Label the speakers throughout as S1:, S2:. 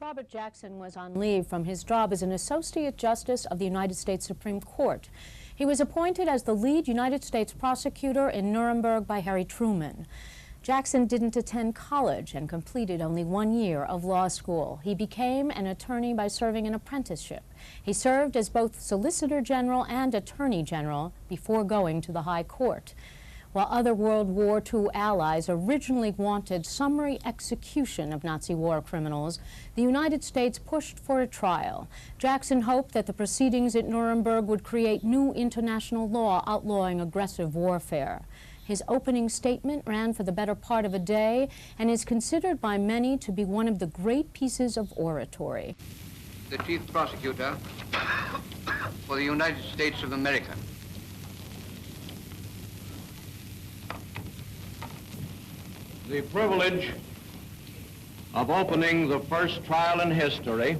S1: Robert Jackson was on leave from his job as an Associate Justice of the United States Supreme Court. He was appointed as the lead United States prosecutor in Nuremberg by Harry Truman. Jackson didn't attend college and completed only 1 year of law school. He became an attorney by serving an apprenticeship. He served as both Solicitor General and Attorney General before going to the High Court. While other World War II allies originally wanted summary execution of Nazi war criminals, the United States pushed for a trial. Jackson hoped that the proceedings at Nuremberg would create new international law outlawing aggressive warfare. His opening statement ran for the better part of a day and is considered by many to be one of the great pieces of oratory.
S2: The Chief Prosecutor for the United States of America.
S3: The privilege of opening the first trial in history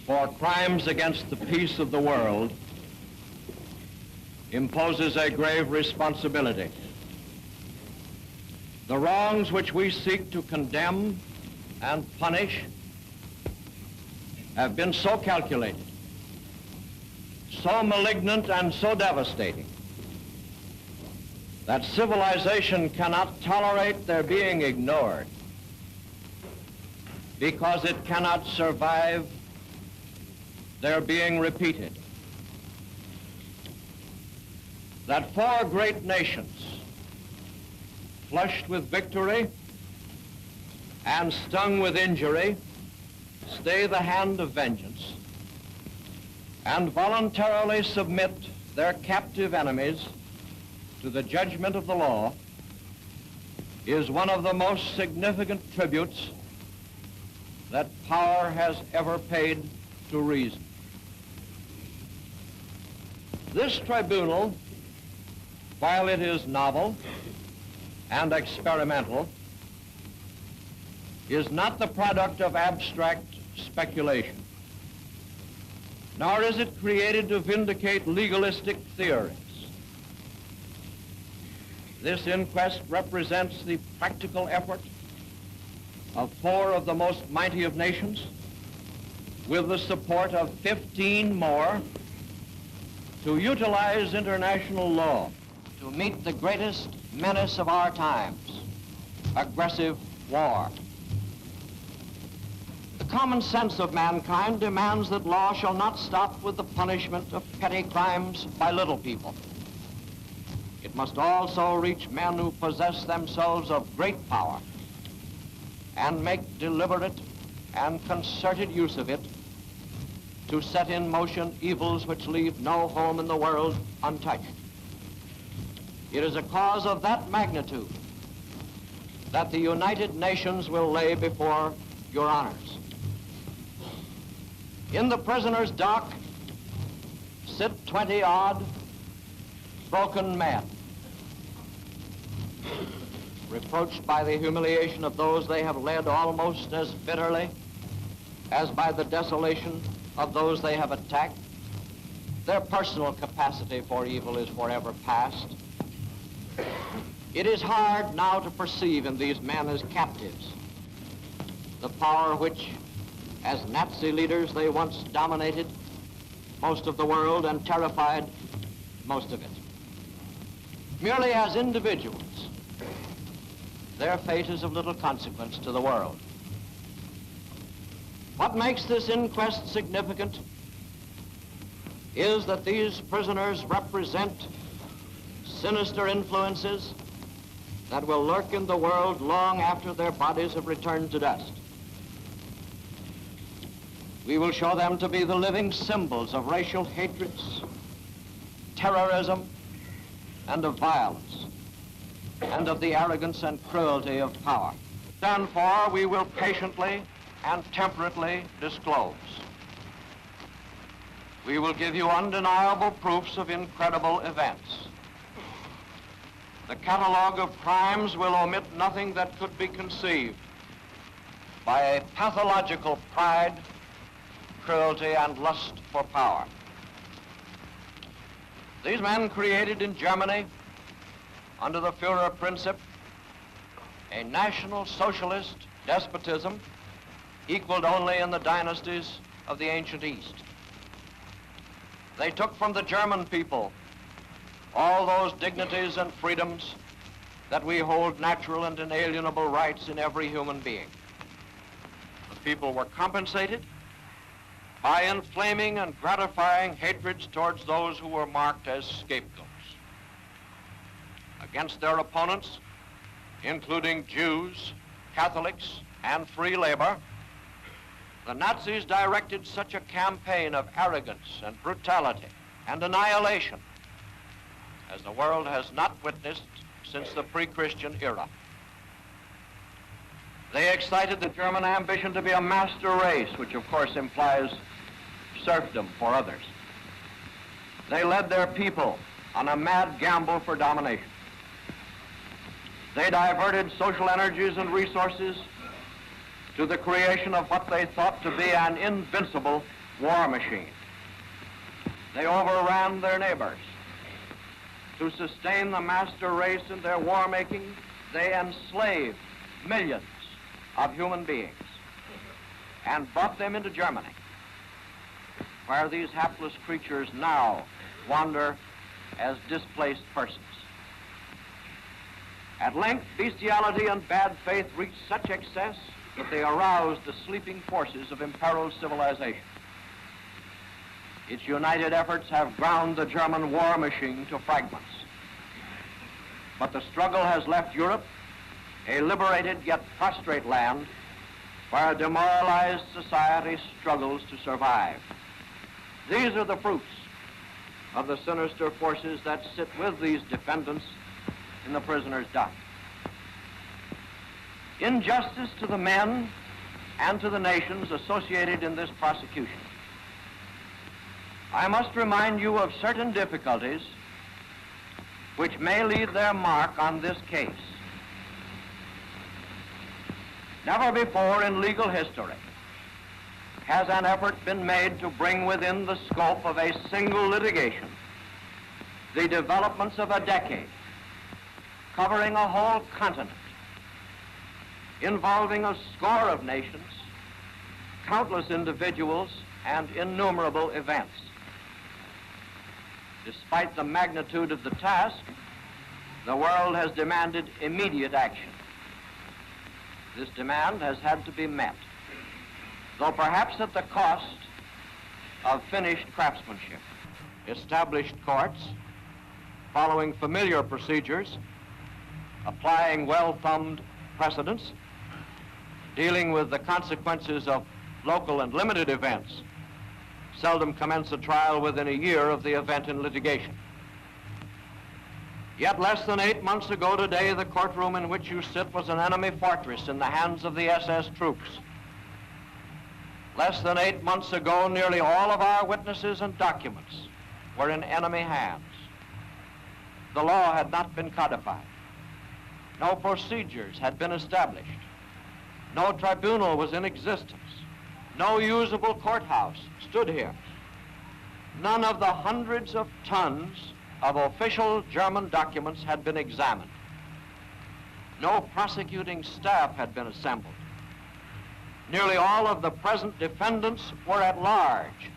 S3: for crimes against the peace of the world imposes a grave responsibility. The wrongs which we seek to condemn and punish have been so calculated, so malignant and so devastating that civilization cannot tolerate their being ignored because it cannot survive their being repeated. That four great nations, flushed with victory and stung with injury, stay the hand of vengeance and voluntarily submit their captive enemies to the judgment of the law is one of the most significant tributes that power has ever paid to reason. This tribunal, while it is novel and experimental, is not the product of abstract speculation, nor is it created to vindicate legalistic theories. This inquest represents the practical effort of four of the most mighty of nations, with the support of 15 more, to utilize international law to meet the greatest menace of our times, aggressive war. The common sense of mankind demands that law shall not stop with the punishment of petty crimes by little people. It must also reach men who possess themselves of great power and make deliberate and concerted use of it to set in motion evils which leave no home in the world untouched. It is a cause of that magnitude that the United Nations will lay before your honors. In the prisoner's dock sit 20-odd broken men, reproached by the humiliation of those they have led almost as bitterly as by the desolation of those they have attacked. Their personal capacity for evil is forever past. It is hard now to perceive in these men as captives the power which, as Nazi leaders, they once dominated most of the world and terrified most of it. Merely as individuals, their fate is of little consequence to the world. What makes this inquest significant is that these prisoners represent sinister influences that will lurk in the world long after their bodies have returned to dust. We will show them to be the living symbols of racial hatreds, terrorism, and of violence, and of the arrogance and cruelty of power. And for we will patiently and temperately disclose. We will give you undeniable proofs of incredible events. The catalogue of crimes will omit nothing that could be conceived by a pathological pride, cruelty, and lust for power. These men created in Germany, under the Führer principle, a national socialist despotism equaled only in the dynasties of the ancient East. They took from the German people all those dignities and freedoms that we hold natural and inalienable rights in every human being. The people were compensated by inflaming and gratifying hatreds towards those who were marked as scapegoats. Against their opponents, including Jews, Catholics, and free labor, the Nazis directed such a campaign of arrogance and brutality and annihilation as the world has not witnessed since the pre-Christian era. They excited the German ambition to be a master race, which of course implies serfdom for others. They led their people on a mad gamble for domination. They diverted social energies and resources to the creation of what they thought to be an invincible war machine. They overran their neighbors. To sustain the master race in their war-making, they enslaved millions of human beings and brought them into Germany, where these hapless creatures now wander as displaced persons. At length, bestiality and bad faith reached such excess that they aroused the sleeping forces of imperiled civilization. Its united efforts have ground the German war machine to fragments. But the struggle has left Europe a liberated yet prostrate land where a demoralized society struggles to survive. These are the fruits of the sinister forces that sit with these defendants in the prisoner's dock. Injustice to the men and to the nations associated in this prosecution. I must remind you of certain difficulties which may leave their mark on this case. Never before in legal history has an effort been made to bring within the scope of a single litigation the developments of a decade, covering a whole continent, involving a score of nations, countless individuals, and innumerable events. Despite the magnitude of the task, the world has demanded immediate action. This demand has had to be met, though perhaps at the cost of finished craftsmanship. Established courts, following familiar procedures, applying well-thumbed precedents, dealing with the consequences of local and limited events, seldom commence a trial within a year of the event in litigation. Yet less than 8 months ago today, the courtroom in which you sit was an enemy fortress in the hands of the SS troops. Less than 8 months ago, nearly all of our witnesses and documents were in enemy hands. The law had not been codified. No procedures had been established. No tribunal was in existence. No usable courthouse stood here. None of the hundreds of tons of official German documents had been examined. No prosecuting staff had been assembled. Nearly all of the present defendants were at large,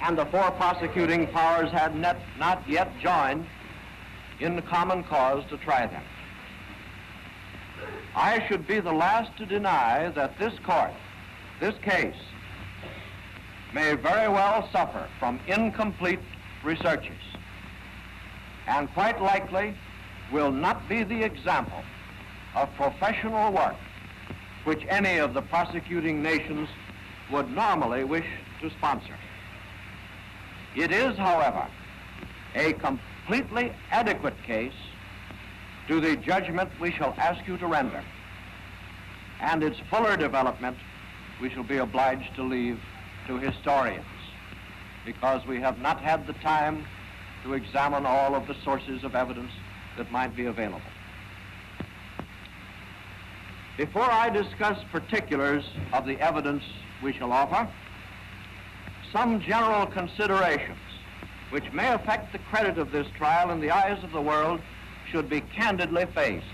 S3: and the four prosecuting powers had not yet joined in the common cause to try them. I should be the last to deny that this court, this case, may very well suffer from incomplete researches, and quite likely will not be the example of professional work which any of the prosecuting nations would normally wish to sponsor. It is, however, a completely adequate case to the judgment we shall ask you to render, and its fuller development we shall be obliged to leave to historians, because we have not had the time to examine all of the sources of evidence that might be available. Before I discuss particulars of the evidence we shall offer, some general considerations which may affect the credit of this trial in the eyes of the world should be candidly faced.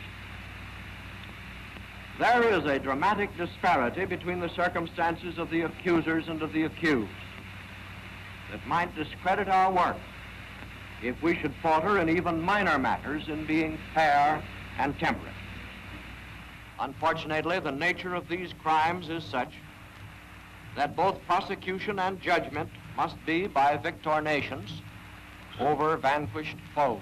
S3: There is a dramatic disparity between the circumstances of the accusers and of the accused that might discredit our work if we should falter in even minor matters in being fair and temperate. Unfortunately, the nature of these crimes is such that both prosecution and judgment must be by victorinations over vanquished foes.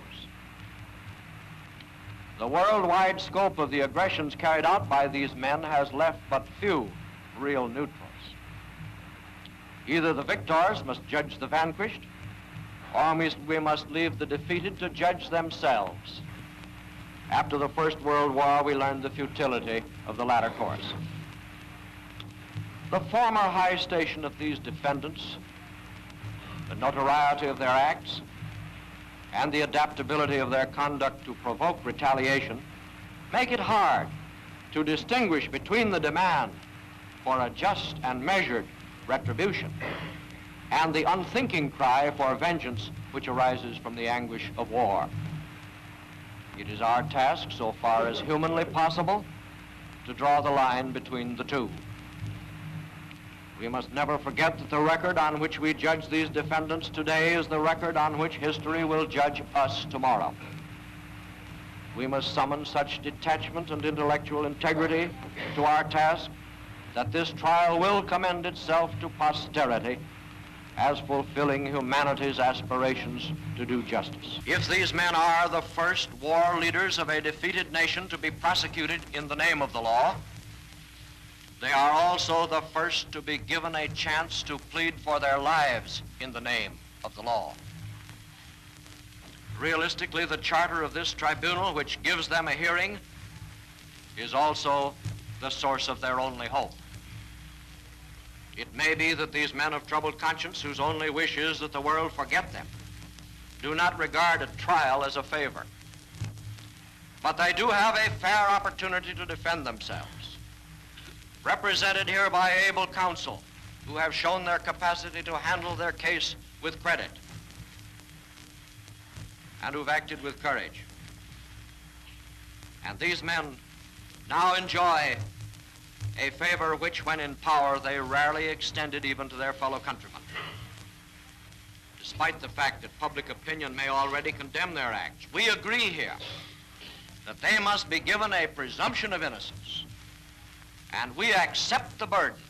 S3: The worldwide scope of the aggressions carried out by these men has left but few real neutrals. Either the victors must judge the vanquished, or we must leave the defeated to judge themselves. After the First World War, we learned the futility of the latter course. The former high station of these defendants, the notoriety of their acts, and the adaptability of their conduct to provoke retaliation make it hard to distinguish between the demand for a just and measured retribution and the unthinking cry for vengeance which arises from the anguish of war. It is our task, so far as humanly possible, to draw the line between the two. We must never forget that the record on which we judge these defendants today is the record on which history will judge us tomorrow. We must summon such detachment and intellectual integrity to our task that this trial will commend itself to posterity as fulfilling humanity's aspirations to do justice. If these men are the first war leaders of a defeated nation to be prosecuted in the name of the law, they are also the first to be given a chance to plead for their lives in the name of the law. Realistically, the charter of this tribunal, which gives them a hearing, is also the source of their only hope. It may be that these men of troubled conscience, whose only wish is that the world forget them, do not regard a trial as a favor. But they do have a fair opportunity to defend themselves, represented here by able counsel who have shown their capacity to handle their case with credit and who've acted with courage. And these men now enjoy a favor which, when in power, they rarely extended even to their fellow countrymen. Despite the fact that public opinion may already condemn their acts, we agree here that they must be given a presumption of innocence, and we accept the burden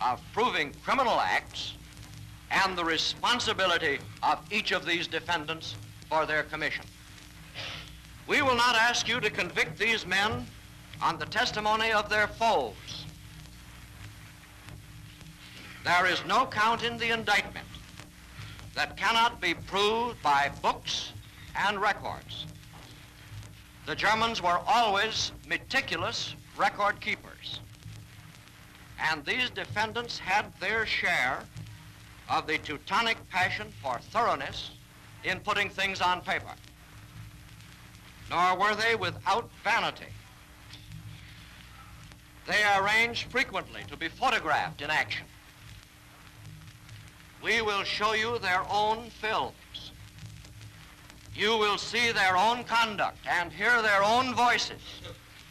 S3: of proving criminal acts and the responsibility of each of these defendants for their commission. We will not ask you to convict these men on the testimony of their foes. There is no count in the indictment that cannot be proved by books and records. The Germans were always meticulous record keepers, and these defendants had their share of the Teutonic passion for thoroughness in putting things on paper. Nor were they without vanity. They arranged frequently to be photographed in action. We will show you their own films. You will see their own conduct and hear their own voices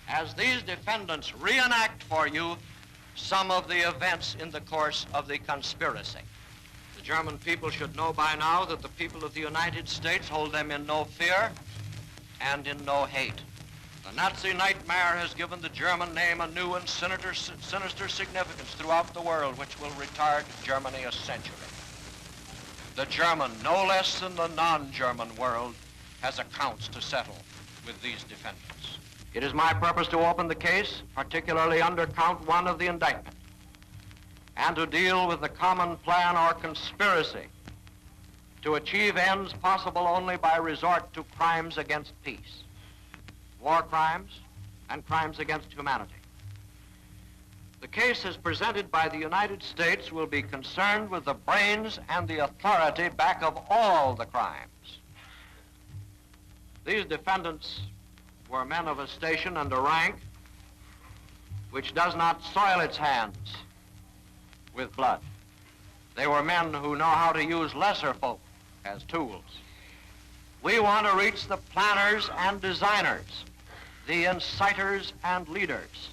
S3: as these defendants reenact for you some of the events in the course of the conspiracy. The German people should know by now that the people of the United States hold them in no fear and in no hate. The Nazi nightmare has given the German name a new and sinister significance throughout the world, which will retard Germany a century. The German, no less than the non-German world, has accounts to settle with these defendants. It is my purpose to open the case, particularly under count 1 of the indictment, and to deal with the common plan or conspiracy to achieve ends possible only by resort to crimes against peace, war crimes, and crimes against humanity. The case as presented by the United States will be concerned with the brains and the authority back of all the crimes. These defendants were men of a station and a rank which does not soil its hands with blood. They were men who know how to use lesser folk as tools. We want to reach the planners and designers the inciters and leaders,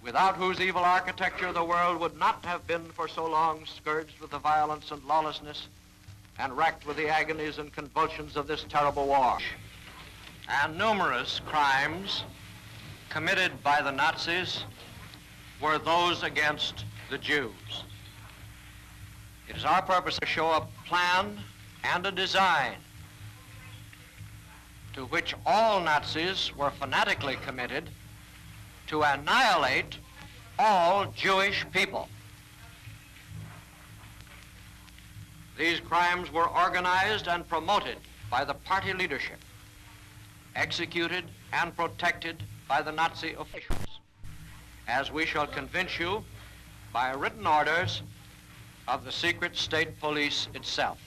S3: without whose evil architecture the world would not have been for so long scourged with the violence and lawlessness and racked with the agonies and convulsions of this terrible war. And numerous crimes committed by the Nazis were those against the Jews. It is our purpose to show a plan and a design to which all Nazis were fanatically committed to annihilate all Jewish people. These crimes were organized and promoted by the party leadership, executed and protected by the Nazi officials, as we shall convince you by written orders of the secret state police itself.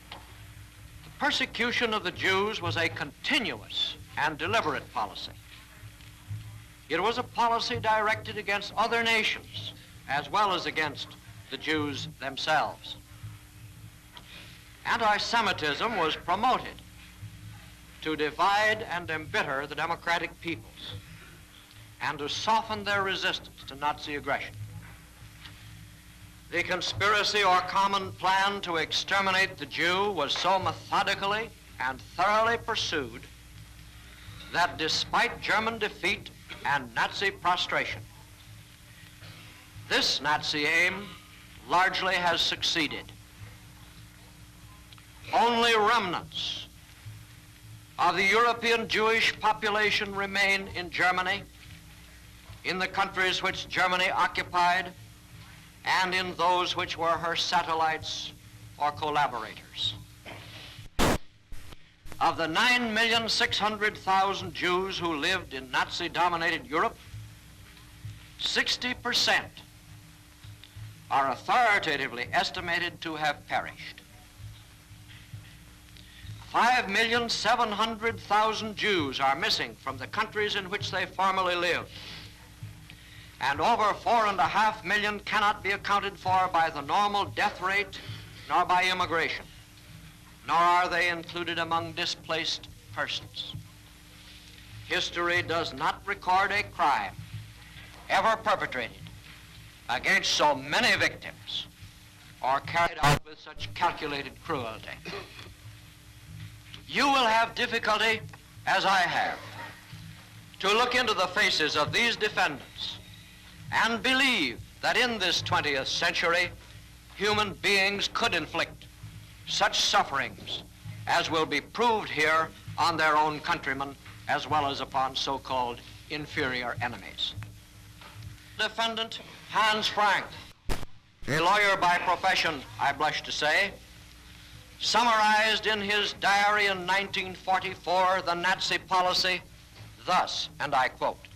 S3: The persecution of the Jews was a continuous and deliberate policy. It was a policy directed against other nations as well as against the Jews themselves. Anti-Semitism was promoted to divide and embitter the democratic peoples and to soften their resistance to Nazi aggression. The conspiracy or common plan to exterminate the Jew was so methodically and thoroughly pursued that despite German defeat and Nazi prostration, this Nazi aim largely has succeeded. Only remnants of the European Jewish population remain in Germany, in the countries which Germany occupied, and in those which were her satellites or collaborators. Of the 9,600,000 Jews who lived in Nazi-dominated Europe, 60% are authoritatively estimated to have perished. 5,700,000 Jews are missing from the countries in which they formerly lived, and over 4.5 million cannot be accounted for by the normal death rate nor by immigration, nor are they included among displaced persons. History does not record a crime ever perpetrated against so many victims or carried out with such calculated cruelty. You will have difficulty, as I have, to look into the faces of these defendants and believe that in this 20th century, human beings could inflict such sufferings as will be proved here on their own countrymen as well as upon so-called inferior enemies. Defendant Hans Frank, a lawyer by profession, I blush to say, summarized in his diary in 1944 the Nazi policy thus, and I quote,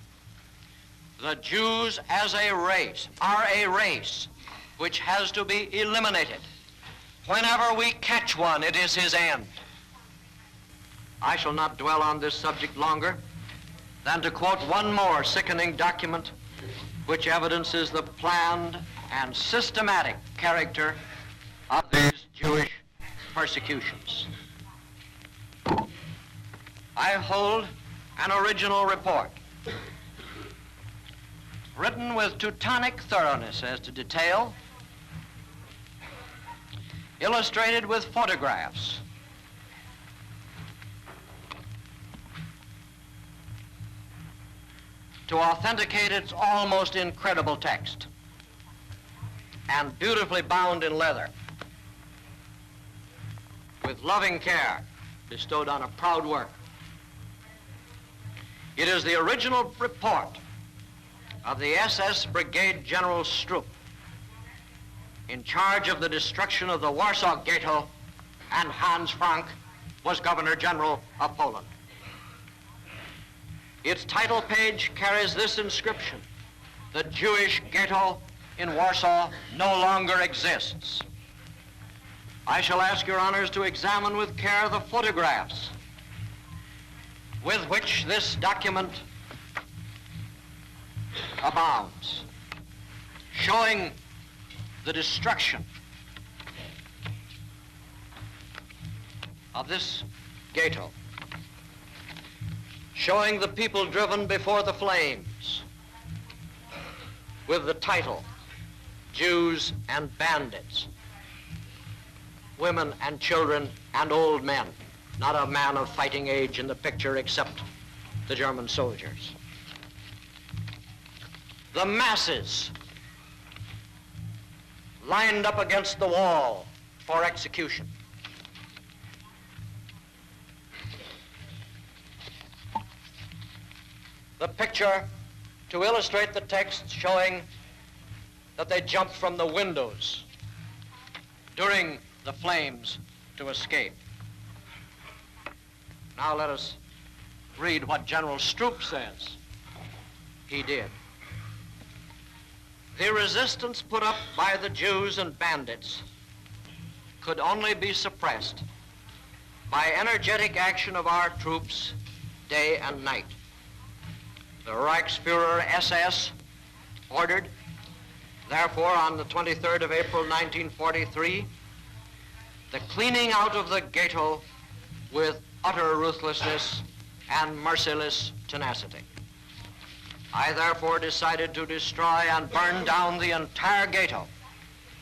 S3: "The Jews as a race are a race which has to be eliminated. Whenever we catch one, it is his end." I shall not dwell on this subject longer than to quote one more sickening document which evidences the planned and systematic character of these Jewish persecutions. I hold an original report, written with Teutonic thoroughness as to detail, illustrated with photographs, to authenticate its almost incredible text, and beautifully bound in leather, with loving care bestowed on a proud work. It is the original report of the SS Brigade General Stroop, in charge of the destruction of the Warsaw Ghetto, and Hans Frank was Governor General of Poland. Its title page carries this inscription: "The Jewish ghetto in Warsaw no longer exists." I shall ask your honors to examine with care the photographs with which this document abounds, showing the destruction of this ghetto. showing the people driven before the flames with the title, Jews and Bandits, women and children and old men, not a man of fighting age in the picture except the German soldiers. The masses lined up against the wall for execution. The picture to illustrate the text showing that they jumped from the windows during the flames to escape. Now let us read what General Stroop says he did. The resistance put up by the Jews and bandits could only be suppressed by energetic action of our troops day and night. The Reichsfuhrer SS ordered, therefore, on the 23rd of April, 1943, the cleaning out of the ghetto with utter ruthlessness and merciless tenacity. I therefore decided to destroy and burn down the entire ghetto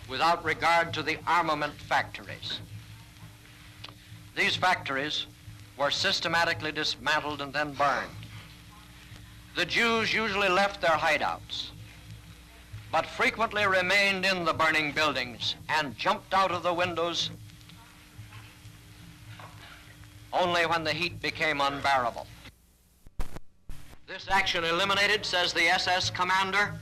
S3: without regard to the armament factories. These factories were systematically dismantled and then burned. The Jews usually left their hideouts, but frequently remained in the burning buildings and jumped out of the windows only when the heat became unbearable. This action eliminated, says the SS commander,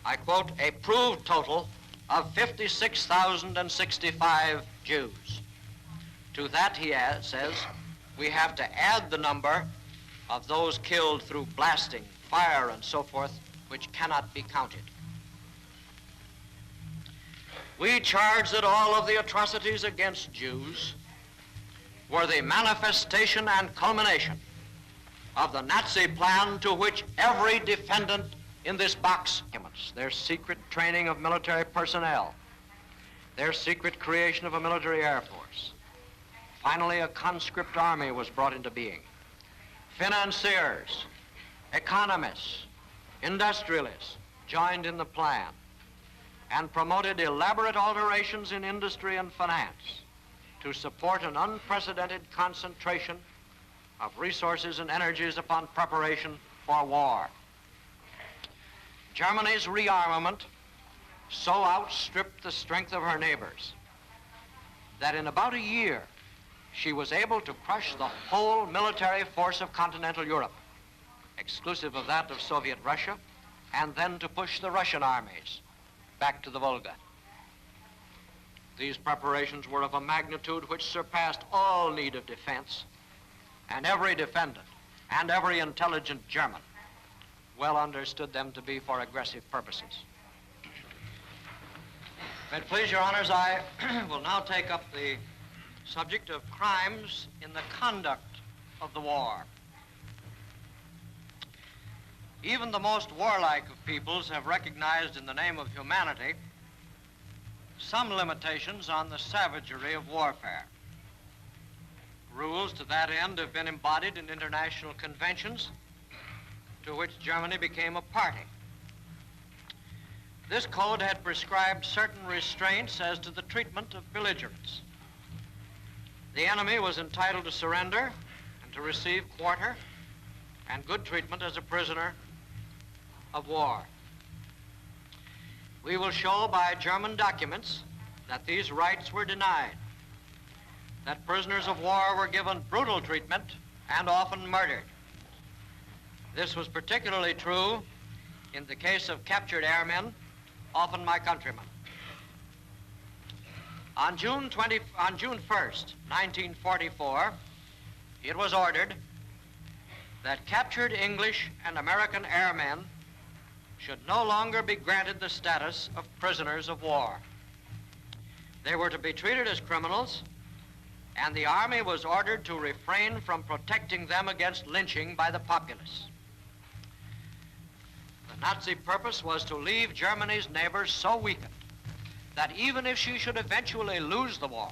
S3: I quote, a proved total of 56,065 Jews. To that, he says, we have to add the number of those killed through blasting, fire, and so forth, which cannot be counted. We charge that all of the atrocities against Jews were the manifestation and culmination of the Nazi plan to which every defendant in this box, their secret training of military personnel, their secret creation of a military air force. Finally, a conscript army was brought into being. Financiers, economists, industrialists joined in the plan and promoted elaborate alterations in industry and finance to support an unprecedented concentration of resources and energies upon preparation for war. Germany's rearmament so outstripped the strength of her neighbors that in about a year she was able to crush the whole military force of continental Europe, exclusive of that of Soviet Russia, and then to push the Russian armies back to the Volga. These preparations were of a magnitude which surpassed all need of defense, and every defendant and every intelligent German well understood them to be for aggressive purposes. If it please your honors, I will now take up the subject of crimes in the conduct of the war. Even the most warlike of peoples have recognized in the name of humanity some limitations on the savagery of warfare. Rules to that end have been embodied in international conventions to which Germany became a party. This code had prescribed certain restraints as to the treatment of belligerents. The enemy was entitled to surrender and to receive quarter and good treatment as a prisoner of war. We will show by German documents that these rights were denied, that prisoners of war were given brutal treatment and often murdered. This was particularly true in the case of captured airmen, often my countrymen. On June 1st, 1944, it was ordered that captured English and American airmen should no longer be granted the status of prisoners of war. They were to be treated as criminals, and the Army was ordered to refrain from protecting them against lynching by the populace. The Nazi purpose was to leave Germany's neighbors so weakened that even if she should eventually lose the war,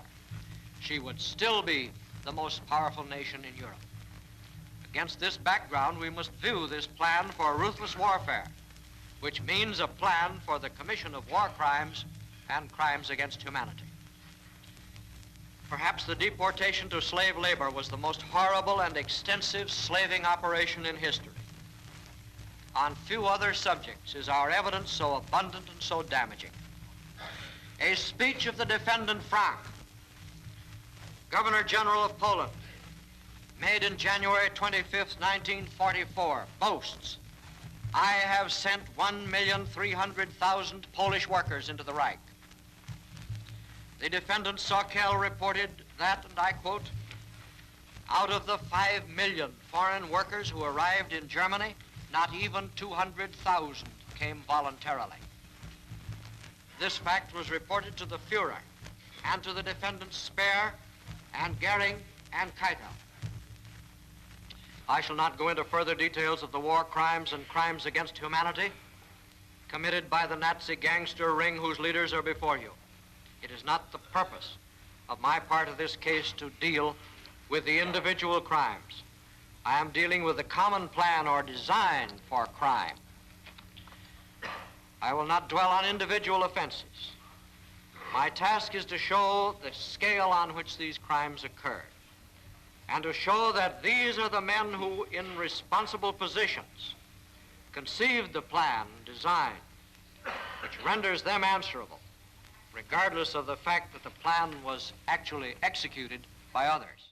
S3: she would still be the most powerful nation in Europe. Against this background, we must view this plan for ruthless warfare, which means a plan for the commission of war crimes and crimes against humanity. Perhaps the deportation to slave labor was the most horrible and extensive slaving operation in history. On few other subjects is our evidence so abundant and so damaging. A speech of the defendant Frank, Governor General of Poland, made in January 25th, 1944, boasts, "I have sent 1,300,000 Polish workers into the Reich." The defendant Saukel reported that, and I quote, "Out of the 5 million foreign workers who arrived in Germany, not even 200,000 came voluntarily." This fact was reported to the Fuhrer and to the defendants Speer and Goering and Keitel. I shall not go into further details of the war crimes and crimes against humanity committed by the Nazi gangster ring whose leaders are before you. It is not the purpose of my part of this case to deal with the individual crimes. I am dealing with the common plan or design for crime. I will not dwell on individual offenses. My task is to show the scale on which these crimes occurred, and to show that these are the men who, in responsible positions, conceived the plan, design, which renders them answerable, regardless of the fact that the plan was actually executed by others.